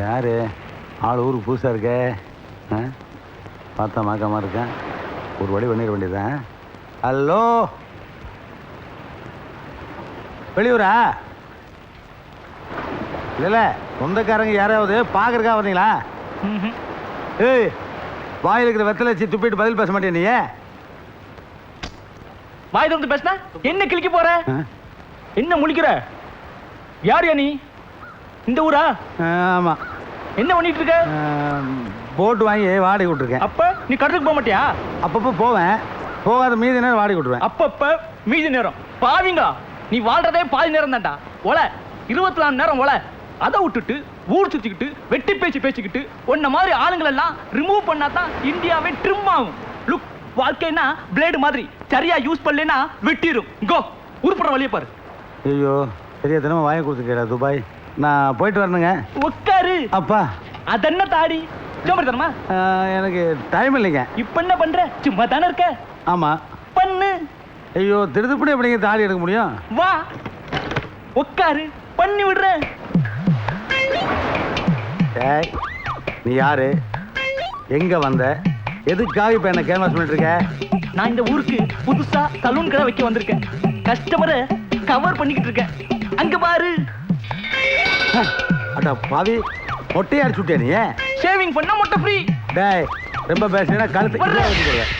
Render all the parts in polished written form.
யாரு ஆள் ஊருக்கு புதுசாக இருக்கே? பார்த்தா மாக்காமல் இருக்கேன். ஒரு வழி பண்ணிட வேண்டியதான். ஹலோ, வெளியூரா? இல்லை சொந்தக்காரங்க யாராவது பார்க்கறக்கா வந்தீங்களா? ஏய், வாயில் இருக்கிற வெத்தலை வச்சு துப்பிட்டு பதில் பேச மாட்டேன். நீ வாய் திறந்து பேசினா என்ன கிழிக்க போற? என்ன முழிக்கிற? யார் நீ? இந்த ஊரா? ஆமா. என்ன பண்ணிட்டு இருக்க? போட்டு வாங்கி வாடகை விட்டுருக்கேன். அப்ப நீ கடலுக்கு போக மாட்டியா? அப்பப்போ போவேன், போகாத மீதி நேரம் வாடகை விட்டுருவேன். அப்பப்ப மீதி நேரம் பாவீங்களா? நீ வாழ்றதே பாதி நேரம் தான்டா. ஒல 24 நேரம் ஒல. அதை விட்டுட்டு ஊர் சுத்திக்கிட்டு வெட்டி பேச்சு பேசிக்கிட்டு உன்ன மாதிரி ஆளுங்களை எல்லாம் ரிமூவ் பண்ணாதான் இந்தியாவே ட்ரிம் ஆகும். லுக், வாழ்க்கைனா பிளேடு மாதிரி, சரியா யூஸ் பண்ணலனா வெட்டிரும். கோ, உருப்பற வழிய பாரு. ஐயோ, சரியா தினமும் வாங்கி கொடுத்துக்கடா துபாய். நான் போயிட்டு வரணுங்க. உட்காரு. அப்பா, அதென்ன தாடி சோம்பேறித்தனமா? எனக்கு டைம் இல்லைங்க. இப்ப என்ன பண்ற? சும்மா தானே இருக்க. ஆமா, பண்ணு. ஐயோ, திருதுப்படி எப்படிங்க தாடி எடுக்க முடியும்? வா, உட்காரு, பண்ணி விடுறேன். ஏய், நீ யாரு? எங்க வந்த? எதுக்காக இப்ப என்ன கேன்வாஸ் பண்ணிட்டு இருக்க? நான் இந்த ஊருக்கு புதுசா சலூன் கடை வைக்க வந்திருக்கேன். கஸ்டமரை கவர் பண்ணிக்கிட்டு இருக்கேன். அங்க பாரு. அட பாவி, மொட்டையா அடிச்சுட்டே நீ. ஷேவிங் பண்ணா மொட்டை ஃப்ரீ. டேய், ரொம்ப பேசினா கழுத்து வச்சுக்கிறேன்.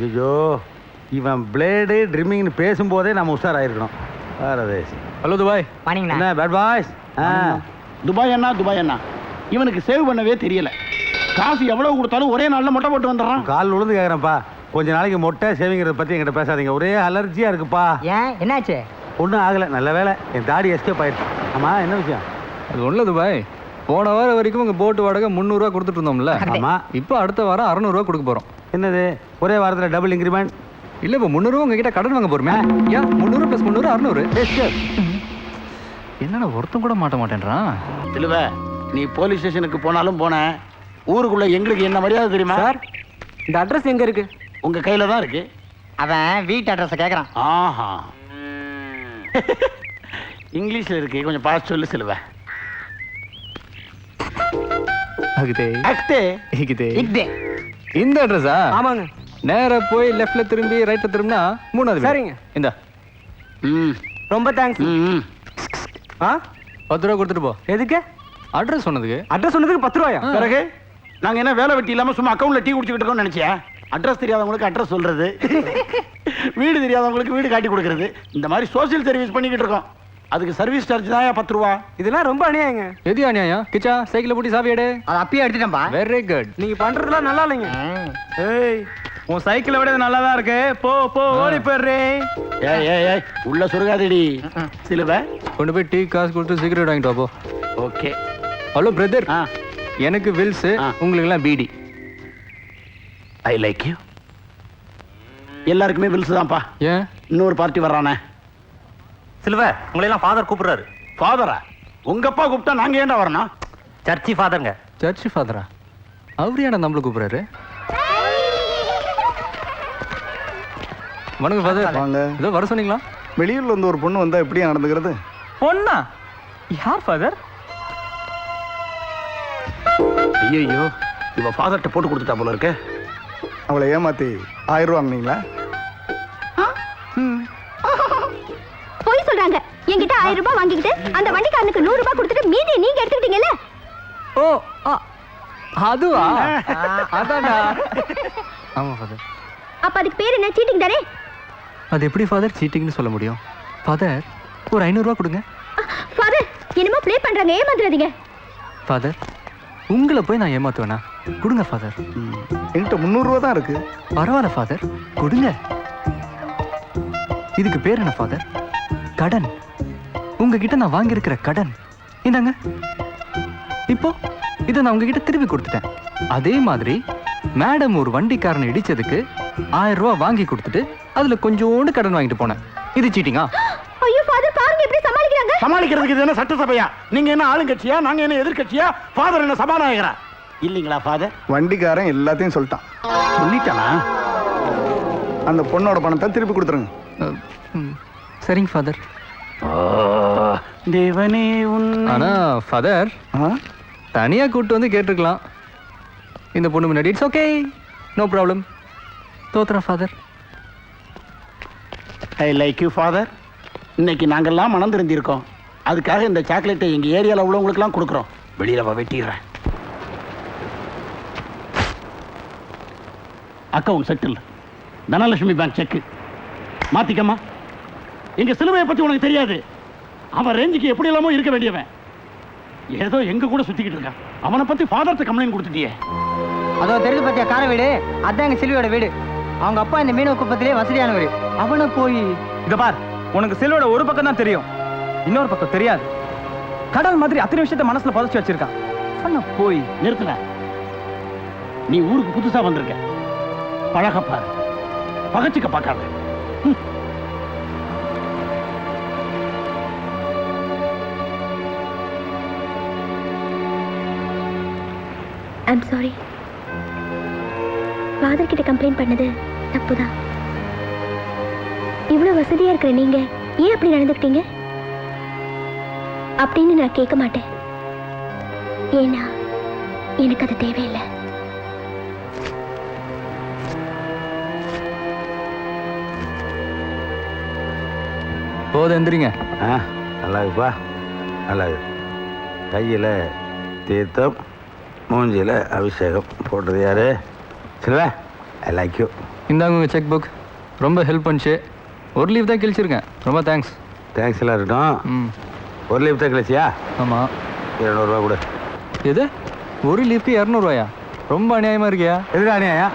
ஐயோ, இவன் பிளேடு ட்ரிம்மிங்னு பேசும்போதே நம்ம உஷாராயிருக்கணும். பாரதேசி. Hello Dubai. வாணிங்கண்ணா. என்ன பேட் பாய்ஸ்? துபாய் அண்ணா இவனுக்கு சேவ் பண்ணவே தெரியல. காசு எவ்வளவு கொடுத்தாலும் ஒரே நாள்ல மொட்டை போட்டு வந்துடுறான். கால் விழுந்து கேட்குறேன்ப்பா, கொஞ்ச நாளைக்கு மொட்டை சேவிங்கிறத பற்றி என்கிட்ட பேசாதீங்க. ஒரே அலர்ஜியாக இருக்குப்பா. ஏன், என்னாச்சு? ஒன்றும் ஆகலை, நல்ல வேலை என் தாடி எஸ்கேப் ஆயிடுச்சு. ஆமாம், என்ன விஷயம்? அது ஒன்றும் துபாய், போன வாரம் வரைக்கும் உங்கள் போட்டு வாடகை 300 கொடுத்துட்டு இருந்தோம்ல. ஆமாம், இப்போ அடுத்த வாரம் 600 கொடுக்க போகிறோம். என்னது ஒரே வாரத்தில் டபுள் இன்க்ரிமெண்ட்? இல்லை, இப்போ 300 உங்ககிட்ட கடன் வாங்க போகிறோமே. ஏன் 300 + 300 600? என்னடா ஒருத்தம் கூட மாட்ட மாட்டேன்றான். இல்லவ, நீ போலீஸ் ஸ்டேஷனுக்கு போனாலும் போன, ஊருக்குள்ள எங்களுக்கு என்ன மரியாதை தெரியுமா? சார், இந்த அட்ரஸ் எங்க இருக்கு? உங்க கையில தான் இருக்கு. அவன் வீட்டு அட்ரஸ் கேக்குறான். ஆஹா, இங்கிலீஷ்ல இருக்கு, கொஞ்சம் பார்த்து சொல்லு செல்வ. இந்த அட்ரஸா? ஆமாங்க. நேரா போய் லெஃப்ட்ல திரும்பி ரைட்ல திரும்பினா 3வது. சரிங்க. இந்த ரொம்ப தேங்க்ஸ். 10 ரூபா கொடுத்துட்டு போ. எதுக்கு? அட்ரஸ் சொன்னதுக்கு. அட்ரஸ் சொன்னதுக்கு 10 ரூபாயா? பிறகு நாங்க என்ன வேலை வெட்டி இல்லாம சும்மா அக்கவுண்ட்ல டீ குடிச்சுக்கிட்டு இருக்கோம்னு நினைச்சியா? அட்ரஸ் தெரியாதவங்களுக்கு அட்ரஸ் சொல்றது, வீடு தெரியாதவங்களுக்கு வீடு காட்டி கொடுக்கறது, இந்த மாதிரி சோசியல் சர்வீஸ் பண்ணிக்கிட்டு இருக்கோம். அதுக்கு சர்வீஸ் சார்ஜ் தான் 10 ரூபா. இதெல்லாம் ரொம்ப அநியாயங்க. எது அநியாயம்? கிச்சா சைக்கிள் பூட்டி சாவி எடு. அது அப்பயே எடுத்துட்டேன்பா. Very good. நீங்க பண்றதெல்லாம் நல்லா இல்லைங்க. ஏய், உன் சைக்கிளை விட நல்லா தான் இருக்கு. போ போ, ஓடி போயிடுறே. ஏய் ஏய் ஏய், உள்ள சுருகாதடி சிலுவ. கொண்டு போய் டீ காசு கொடுத்து சிகரெட் வாங்கிட்டு வா போ. ஓகே. ஹலோ பிரதர், எனக்கு வில்ஸ், உங்களுக்கு எல்லாம் பீடி. I like you. எல்லாருக்குமே வில்ஸ் தான்ப்பா. ஏன் இன்னொரு பார்ட்டி வர்றானே? சில்வ, உங்களை எல்லாம் ஃபாதர் கூப்பிடுறாரு. ஃபாதரா? உங்க அப்பா கூப்பிட்டா நாங்க ஏன்டா வரணும்? சர்ச்சி ஃபாதருங்க. சர்ச் ஃபாதரா? அவரு ஏன்டா நம்மள கூப்பிடுறாரு? வணக்கம் ஃபாதர். வாங்க. ஏதோ வர சொன்னீங்களா? வெளியூர்ல இருந்து ஒரு பொண்ணு வந்தா எப்படியா நடந்துக்கிறது? பொண்ணா? யார் ஃபாதர்? ஐயோ, இவ ஃபாதர்ட்ட போட்டு கொடுத்துட்டா போல இருக்க. அவளை ஏமாத்தி 1000 ரூபா வாங்கினீங்களா? போய் சொல்றாங்க. என்கிட்ட 1000 ரூபாய் வாங்கிக்கிட்டு அந்த வண்டிக்காரனுக்கு 100 ரூபாய் கொடுத்துட்டு மீதி நீங்க எடுத்துக்கிட்டீங்கல்ல? ஓ, அதுவா? அதான்டா. ஆமா ஃபாதர். அப்ப அதுக்கு பேர் என்ன? சீட்டிங் தானே? அது எப்படி ஃபாதர் சீட்டிங்னு சொல்ல முடியும்? ஃபாதர், ஒரு 500 ரூபா கொடுங்க. ஃபாதர், என்னமோ ப்ளே பண்றாங்க, ஏமாத்துறாதீங்க. ஃபாதர், உங்களை போய் நான் ஏமாத்துவேனா? கொடுங்க ஃபாதர். என்கிட்ட 300 ரூபா தான் இருக்கு. பரவாயில்ல ஃபாதர், கொடுங்க. இதுக்கு பேர் என்ன ஃபாதர்? கடன். உங்ககிட்ட நான் வாங்கியிருக்கிற கடன். இந்தாங்க. இப்போ இதை நான் உங்ககிட்ட திருப்பி கொடுத்துட்டேன். அதே மாதிரி மேடம் ஒரு வண்டிக்காரனை இடிச்சதுக்கு 1000 ரூபா வாங்கி கொடுத்துட்டு அதுல கொஞ்சோண்டு கடன் வாங்கிட்டு போனேன். இது சீட்டிங்கா? ஐயோ ஃபாதர், பாருங்க எப்படி சமாளிக்கிறாங்க. சமாளிக்கிறதுக்கு இது என்ன சட்டசபையா? நீங்க என்ன ஆளுங்கட்சியா, நாங்க என்ன எதிர்கட்சியா? ஃபாதர் என்ன சபாநாயகரா? இல்லீங்களா ஃபாதர்? வண்டிக்காரன் எல்லாத்தையும் சொல்லிட்டான். சொல்லிட்டானா? அந்த பொண்ணோட பணத்தை திருப்பி கொடுத்துருங்க. சரிங்க ஃபாதர். தேவனே உன் ஆனா ஃபாதர் தனியா கூட்டு வந்து கேட்டிருக்கலாம். இந்த பொண்ணு முன்னாடி இட்ஸ் ஓகே, நோ ப்ராப்ளம். தோத்துறேன் father. I like you father. இன்னைக்கு நாங்கெல்லாம் மனம் திருந்திருக்கோம். அதுக்காக இந்த சாக்லேட்டை எங்கள் ஏரியாவில் உள்ளவங்களுக்குலாம் கொடுக்குறோம். வெளியில் வெட்டிடுறேன். Account settle. Dhanalakshmi bank cheque மாத்திக்கம்மா. எங்கள் சிலுவையை பற்றி உனக்கு தெரியாது. அவன் ரேஞ்சுக்கு எப்படி இல்லாமோ இருக்க வேண்டியவன். ஏதோ எங்க கூட சுற்றிக்கிட்டு இருக்கான். அவனை பற்றி ஃபாதர்கிட்ட கம்ப்ளைண்ட் கொடுத்துட்டியே. அதோ தெரிஞ்சு பார்த்தியா கார வீடு, அதான் எங்க சிலுவையோட வீடு. அவங்க அப்பா இந்த மீனவ குப்பத்திலே வசதியானவர். அவனை போய் இத பார், உனக்கு செல்வோட ஒரு பக்கம் தான் தெரியும், இன்னொரு பக்கம் தெரியாது. கடல் மாதிரி அத்தனை விஷயத்தை மனசுல புதைச்சு வச்சிருக்கான். பண்ண போய் நிறுத்துற. நீ ஊருக்கு புதுசா வந்திருக்க. பழகப்பாரு, பகச்சுக்க பார்க்காத. I'm sorry. ஃபாதர் கிட்ட கம்ப்ளைண்ட் பண்ணது தப்புதான். இவ்வளவு வசதியா இருக்கிற நீங்க ஏன் அப்படி நடந்துக்கிட்டீங்க அப்படின்னு நான் கேட்க மாட்டேன். ஏன்னா எனக்கு அது தேவையில்லை. போதும், எந்திரிங்க. நல்லா இருக்குப்பா, நல்லா இருக்கு. கையில் தீர்த்தம், மூஞ்சியில் அபிஷேகம் போட்டது யாரு? சில்வா, ஐ லைக் யூ. இந்தாங்க உங்கள் செக் புக். ரொம்ப ஹெல்ப் பண்ணிச்சு. ஒரு லீவ் தான் கிழிச்சிருக்கேன். ரொம்ப தேங்க்ஸ். தேங்க்ஸ் எல்லாம் இருக்கட்டும். ம், ஒரு லீவ் தான் கிடச்சியா? ஆமாம். 200 கூட. எது? ஒரு லீவுக்கு 200 ரொம்ப அநியாயமாக இருக்கியா? எதுக்கு அநியாயா?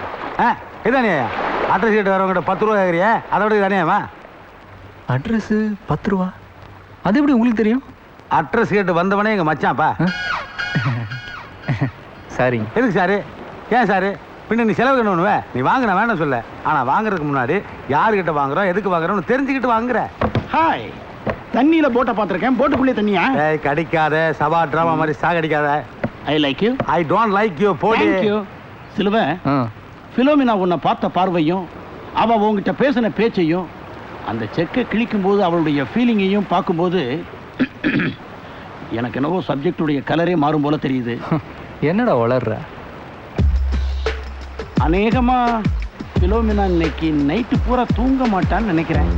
எது அநியாயா? அட்ரஸ் கேட்டு வரவங்கிட்ட 10 ரூபா கேட்குறியா? அதோட இது அநியாயமா? அட்ரஸு 10 ரூபா. அது எப்படி உங்களுக்கு தெரியும்? அட்ரஸ் கேட்டு வந்தவனே எங்கள் மச்சான்ப்பா. சரிங்க. எதுக்கு சாரு? ஏன் சாரு? பின்ன நீ செலவு பண்ணுவே. நீ வாங்கின வேணாம் சொல்ல. ஆனால் வாங்குறதுக்கு முன்னாடி யாருக்கிட்ட வாங்குறோம், எதுக்கு வாங்குறோம்னு தெரிஞ்சுக்கிட்டு வாங்குற. ஹாய், தண்ணியில போட்டை பார்த்துருக்கேன். போட்டுக்குள்ளே தண்ணியா? ஏய், கடிக்காத, சபா ட்ராமா மாதிரி சாகடிக்காத. I like you. I don't like you. போடி. சிலுவை, ஆ, பிலோமினா உன்னை பார்த்த பார்வையும் அவ உங்ககிட்ட பேசின பேச்சையும் அந்த செக்கை கிழிக்கும் போது அவளுடைய ஃபீலிங்கையும் பார்க்கும்போது எனக்கு என்னவோ சப்ஜெக்டுடைய கலரே மாறும் போல தெரியுது. என்னடா வளர்ற? அநேகமா பிலோமினா இன்னைக்கு நைட்டு பூரா தூங்க மாட்டான்னு நினைக்கிறேன்.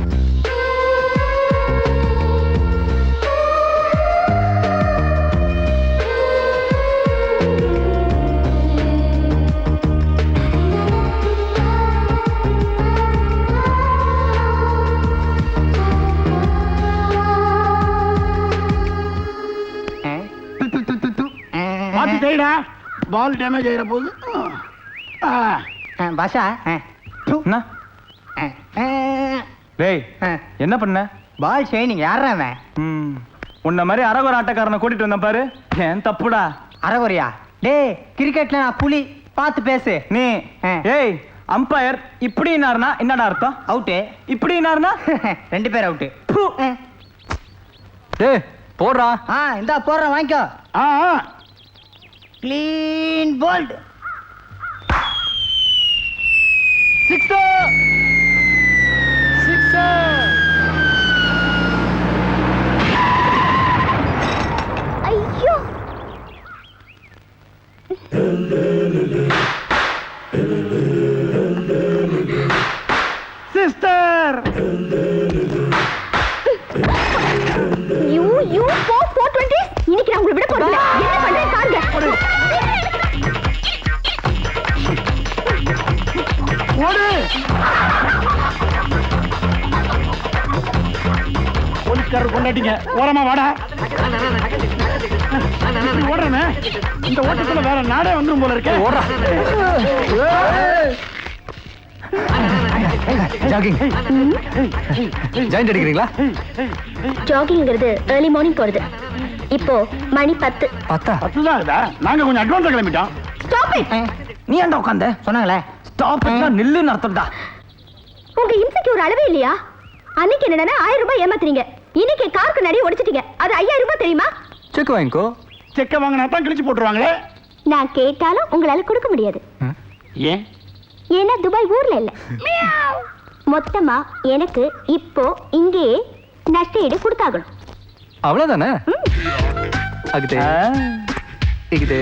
பார்த்து செய்டா, பால் டேமேஜ் ஆகிற போது. பாஷா என்ன? டேய், என்ன பண்ண? பால் ஷைனிங் யாரா அவன்? உன்ன மாதிரி அரகுர ஆட்டக்காரனை கூட்டிட்டு வந்தேன் பாரு. ஏன் தப்புடா? அறகுறையா? டேய், கிரிக்கெட்ல நான் புலி, பார்த்து பேசு. நீ ஏய், அம்பையர் இப்படினாருனா என்னடா அர்த்தம்? அவுட்டு. இப்படினாருனா 2 பேர் அவுட்டு. டேய், போடுறா. இந்தா போடுறேன், வாங்கிக்கோ. ஆ கிளீன் போல்ட். Sixer, sixer. ஐயோ, சிஸ்டர். யூ 420. இன்னைக்கு நான் உங்களை விட போறேன். என்ன பண்றேன் பாருங்க. ஓடு. போலீஸ்காரர் கொண்டாட்டிங்க. ஓரமா வாடா. இப்படி ஓடுறமே, இந்த ஓட்டத்துல வேற நாடே வந்துரும் போல இருக்கே. ஓடுறா. ஜாகிங். ஜாயிண்ட் அடிக்கிறீங்களா? ஜாகிங்கிறது ஏர்லி மார்னிங் போறது. இப்போ மணி 10. 10? 10 தான் இதா? நாங்க கொஞ்சம் அட்வான்ஸா கிளம்பிட்டோம். Stop it. நீ ஏன்டா உட்கார்ந்த? சொன்னாங்களே ஸ்டாப் இட்னா நில்லுன்னு அர்த்தம்டா. உங்க இன்செக்யூர் ஒரு அளவே இல்லையா? அன்னைக்கு என்னன்னா 1000 ரூபாய் ஏமாத்துறீங்க. இன்னைக்கு காருக்கு நடி உடைச்சிட்டீங்க. அது 5000 ரூபாய் தெரியுமா? செக் வாங்கிக்கோ. செக்க வாங்கினா தான் கிழிச்சு போட்டுருவாங்களே. நான் கேட்டாலும் உங்களால கொடுக்க முடியாது. ஏன்? ஏன்னா துபாய் ஊர்ல இல்ல. மொத்தமா எனக்கு இப்போ இங்கேயே நஷ்ட ஈடு கொடுத்தாகணும். அவ்வளவுதானே அகிதே இகிதே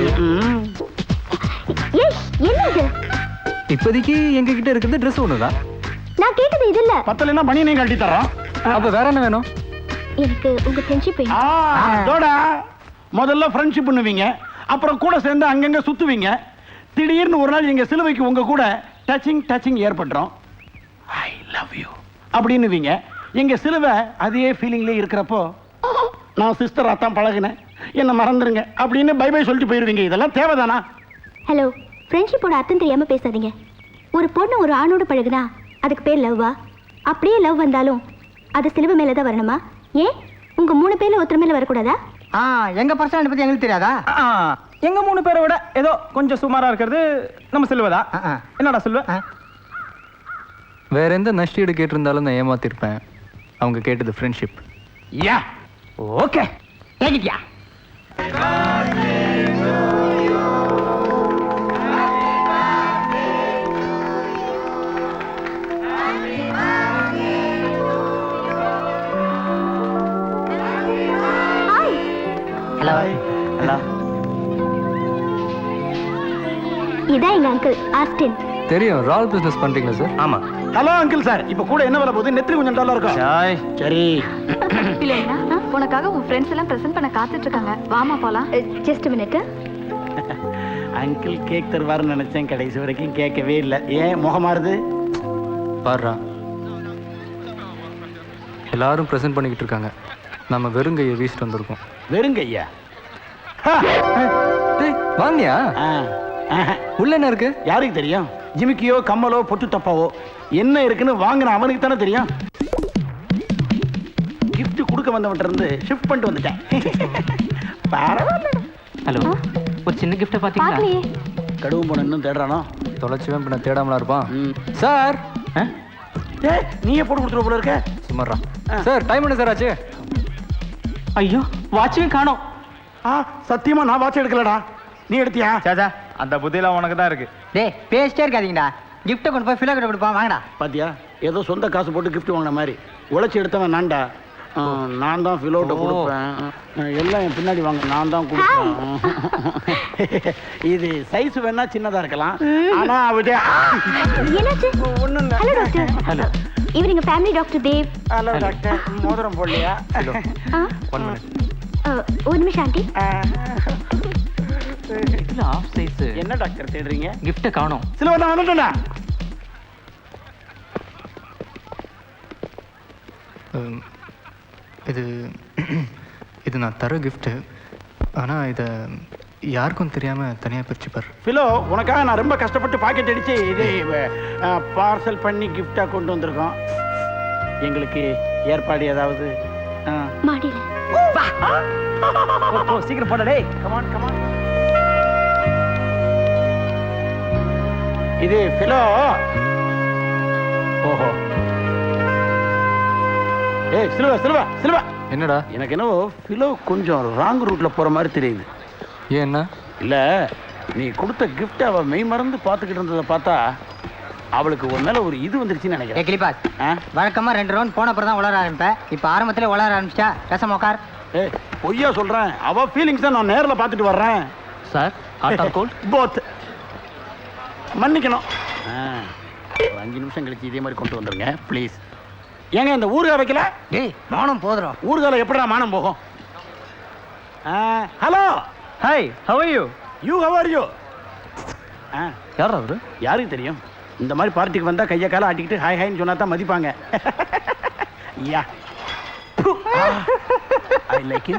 ஏய் என்ன இது? இப்போதைக்கு எங்க கிட்ட இருக்கிறது ட்ரெஸ் ஒண்ணுதான். நான் கேட்டது இது இல்ல. பத்தலைன்னா பனியனையும் கழட்டி தரோம். அப்ப வேற என்ன வேணும்? எனக்கு உங்க ஃப்ரெண்ட்ஷிப் வேணும். அதோடா முதல்ல ஃப்ரெண்ட்ஷிப் பண்ணுவீங்க, அப்புறம் கூட சேர்ந்து அங்கங்க சுத்துவீங்க. திடீர்னு ஒரு நாள் எங்க சிலுவைக்கு உங்க கூட டச்சிங் ஏற்பட்டுரும். ஐ லவ் யூ அப்படின்னுவீங்க. எங்க சிலுவை அதே ஃபீலிங்லேயே இருக்கிறப்போ நான் சிஸ்டராக தான் பழகினேன், என்னை மறந்துருங்க அப்படின்னு பை பை சொல்லிட்டு போயிருவீங்க. இதெல்லாம் தேவைதானா? ஹலோ, ஃப்ரெண்ட்ஷிப்போட அர்த்தம் தெரியாம பேசாதீங்க. ஒரு பொண்ணு ஒரு ஆணோட பழகுனா அதுக்கு பேர் லவ்வா? அப்படியே லவ் வந்தாலும் அது சிலுவை மேல தான் வரணுமா? ஏன் உங்க 3 பேர்ல ஒருத்தர் மேல வரக்கூடாதா? எங்க பர்சனாலிட்டி பத்தி எங்களுக்கு தெரியாதா? எங்க 3 பேரை விட ஏதோ கொஞ்சம் சுமாரா இருக்கிறது நம்ம செல்வதா. என்னடா செல்வ? வேற எந்த நஷ்டீடு கேட்டிருந்தாலும் நான் ஏமாத்திருப்பேன். அவங்க கேட்டது ஃப்ரெண்ட்ஷிப். யா ஓகே கேக்கிட்டியா? Hello hello. இதான் எங்க அங்கிள் ஆஸ்டின். தெரியும், ரால் பிசினஸ் பண்றீங்களா சார்? ஆமா. ஹலோ அங்கிள் சார், இப்போ கூட என்ன வேலை போகுது? நெத்திரி கொஞ்சம் டல்லா இருக்கும். சாய். சரி இல்லைன்னா உனக்காக உன் ஃப்ரெண்ட்ஸ் எல்லாம் ப்ரெசென்ட் பண்ண காத்துட்டு இருக்காங்க. வாமா போலாம். Just minute. அங்கிள் கேக் தருவாருன்னு நினைச்சேன், கடைசி வரைக்கும் கேட்கவே இல்லை. ஏன் முகமாறுது? பாருடா, எல்லாரும் ப்ரெசென்ட் பண்ணிக்கிட்டு இருக்காங்க, நம்ம வெறுங்கையை வீசிட்டு வந்திருக்கோம். வெறுங்கையா? டேய் வாங்கியா? உள்ள என்ன இருக்கு? யாருக்கு தெரியும்? ஜிமிக்கியோ கம்மலோ பொட்டு டப்பாவோ என்ன இருக்குன்னு வாங்கின அவனுக்கு தானே தெரியும். gift கொடுக்க வந்தவன்ட்ட இருந்து ஷிஃப்ட் பண்ணிட்டு வந்துட்டேன். பரவாயில்ல. ஹலோ, ஒரு சின்ன கிஃப்ட் பாத்தீங்களா? பாக்கலையே. கடுவும் போன இன்னும் தேடுறானோ? தொலைச்சுவேன், பின்ன தேடாமலா இருப்பான். சார் நீயே போட்டு கொடுத்துருவ போல இருக்க. சும்மாறா. சார் டைம் என்ன சார் ஆச்சு? ஐயோ, வாட்சும் காணோம். சத்தியமா நான் வாட்ச் எடுக்கலடா. நீ எடுத்தியா? சாச்சா, அந்த புத்தியெல்லாம் உனக்கு தான் இருக்கு. டேய் பேசிட்டே இருக்காதீங்கடா. கிஃப்ட்டை கொண்டு போய் ஃபிலோ கிட்ட கொடுப்பான். வாங்கடா. பாத்தியா, ஏதோ சொந்த காசு போட்டு gift வாங்கின மாதிரி. உழைச்சி எடுத்தவன் நான்டா. நான் தான் ஃபிலோட்ட கொடுப்பேன். எல்லாம் என் பின்னாடி வாங்க, நான் தான் கொடுப்பேன். இது சைஸ் வேணா சின்னதா இருக்கலாம், ஆனா அவரு என்னாச்சு? ஒண்ணும் இல்ல. Hello doctor. ஹலோ. இவர் எங்க family doctor Dev. Hello doctor. மோதிரம் போடலையா? ஆ? 1 minute. ஒரு நிமிஷம் ஆண்டி. இதுல ஆஃப் சைஸ் என்ன டாக்டர் தேடுறீங்க? கிஃப்ட் காணோம். சில நான் வந்துட்டேன்டா. இது இது நான் தர கிஃப்ட்டு, ஆனால் இதை யாருக்கும் தெரியாமல் தனியாக பிரிச்சுப்பார். ஃபிலோ, உனக்காக நான் ரொம்ப கஷ்டப்பட்டு பாக்கெட் அடிச்சு இது பார்சல் பண்ணி கிஃப்டா கொண்டு வந்திருக்கோம். எங்களுக்கு ஏற்பாடு ஏதாவது? மாடியில. போ, சீக்கிரம் போடா டேய். Come on come on. இது ஃபிலோ. ஓஹோ. ஏய் சில்வா சில்வா சில்வா. என்னடா? எனக்கு என்னவோ ஃபிலோ கொஞ்சம் ராங் ரூட்ல போற மாதிரி தெரியுது. ஏன்னா? இல்ல, நீ கொடுத்த கிஃப்ட் அவ மெய் மறந்து பார்த்துக்கிட்டு இருந்ததை பார்த்தா அவளுக்கு ஒரு மேல ஒரு இது வந்துருச்சுன்னு நினைக்கிறேன். கிளிபாஸ், வழக்கமா 2 ரவுண்ட் போன அப்புறம் தான் உளர ஆரம்பிப்பேன். இப்போ ஆரம்பத்துல உளர ஆரம்பிச்சா பேசாம உட்கார். ஏய் பொய்யா சொல்றேன், அவ ஃபீலிங்ஸ் தான் நான் நேர்ல பார்த்துட்டு வர்றேன். Sir, hot or cold? Both. மன்னிக்கணும். ஒரு 5 நிமிஷம் கழிச்சு இதே மாதிரி கொண்டு வந்துருங்க ப்ளீஸ். ஏங்க இந்த ஊறுகாய் வைக்கல? டேய் மானம் போதுறோம். ஊறுகால எப்படிடா மானம் போகும்? Hello. Hi, how are you? You how are you? யாரா அவரு? யாருக்கு தெரியும்? இந்த மாதிரி பார்ட்டிக்கு வந்தா கையை காலை ஆட்டிக்கிட்டு ஹாய் ஹாய்னு சொன்னா தான் மதிப்பாங்க. யா ஐ லைக் யூ.